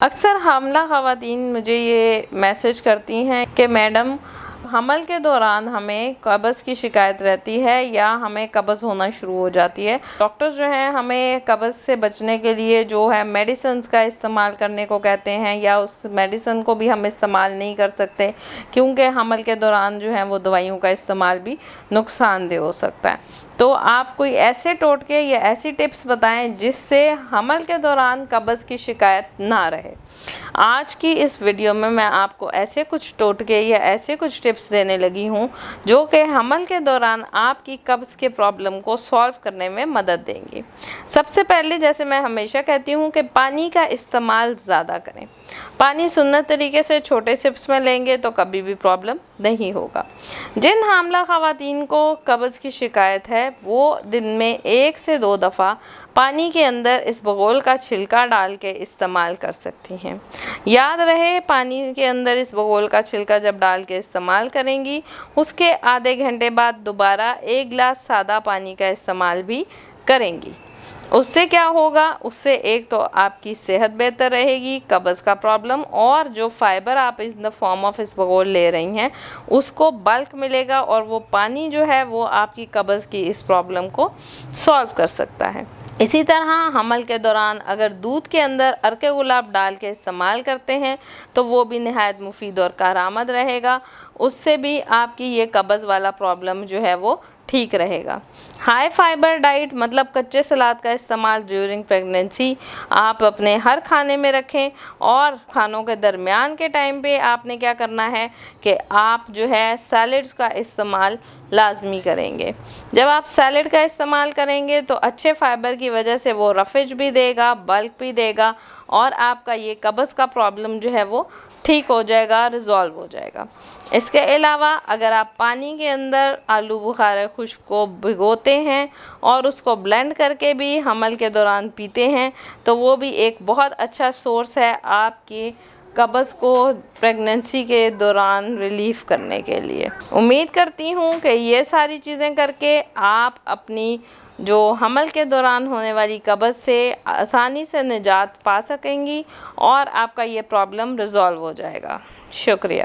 अक्सर हामला ख़वातीन मुझे ये मैसेज करती हैं कि मैडम हमल के दौरान हमें कब्ज़ की शिकायत रहती है या हमें कब्ज़ होना शुरू हो जाती है। डॉक्टर जो हैं हमें कब्ज़ से बचने के लिए जो है मेडिसिन्स का इस्तेमाल करने को कहते हैं, या उस मेडिसिन को भी हम इस्तेमाल नहीं कर सकते क्योंकि हमल के दौरान जो है वो दवाइयों का इस्तेमाल भी नुकसानदेह हो सकता है। तो आप कोई ऐसे टोटके या ऐसी टिप्स बताएं जिससे हमल के दौरान कब्ज़ की शिकायत ना रहे। आज की इस वीडियो में मैं आपको ऐसे कुछ टोटके या ऐसे कुछ टिप्स देने लगी हूँ जो कि हमल के दौरान आपकी कब्ज़ के प्रॉब्लम को सॉल्व करने में मदद देंगी। सबसे पहले, जैसे मैं हमेशा कहती हूँ कि पानी का इस्तेमाल ज़्यादा करें। पानी सुन्नत तरीके से छोटे सिप्स में लेंगे तो कभी भी प्रॉब्लम नहीं होगा। जिन हामला ख़वातीन को कब्ज़ की शिकायत है वो दिन में 1 से 2 दफ़ा पानी के अंदर इसबगोल का छिलका डाल के इस्तेमाल कर सकती हैं। याद रहे, पानी के अंदर इसबगोल का छिलका जब डाल के इस्तेमाल करेंगी उसके आधे घंटे बाद दोबारा 1 गिलास सादा पानी का इस्तेमाल भी करेंगी। उससे क्या होगा, उससे एक तो आपकी सेहत बेहतर रहेगी, कब्ज़ का प्रॉब्लम और जो फाइबर आप इन द फॉर्म ऑफ इसबगोल ले रही हैं उसको बल्क मिलेगा और वो पानी जो है वो आपकी कब्ज़ की इस प्रॉब्लम को सॉल्व कर सकता है। इसी तरह हमल के दौरान अगर दूध के अंदर अर्के गुलाब डाल के इस्तेमाल करते हैं तो वो भी निहायत मुफीद और कारआमद रहेगा। उससे भी आपकी ये कब्ज़ वाला प्रॉब्लम जो है वो ठीक रहेगा। हाई फाइबर डाइट मतलब कच्चे सलाद का इस्तेमाल ड्यूरिंग प्रेगनेंसी आप अपने हर खाने में रखें और खानों के दरमियान के टाइम पे आपने क्या करना है कि आप जो है सैलड्स का इस्तेमाल लाजमी करेंगे। जब आप सैलड का इस्तेमाल करेंगे तो अच्छे फाइबर की वजह से वो रफेज भी देगा, बल्क भी देगा और आपका ये कब्ज़ का प्रॉब्लम जो है वो ठीक हो जाएगा, रिज़ॉल्व हो जाएगा। इसके अलावा अगर आप पानी के अंदर आलू बुखारे खुश्क को भिगोते हैं और उसको ब्लेंड करके भी हमल के दौरान पीते हैं तो वो भी एक बहुत अच्छा सोर्स है आपकी कब्ज़ को प्रेगनेंसी के दौरान रिलीफ़ करने के लिए। उम्मीद करती हूँ कि ये सारी चीज़ें करके आप अपनी जो हमल के दौरान होने वाली कब्ज़ से आसानी से निजात पा सकेंगी और आपका ये प्रॉब्लम रिज़ॉल्व हो जाएगा। शुक्रिया।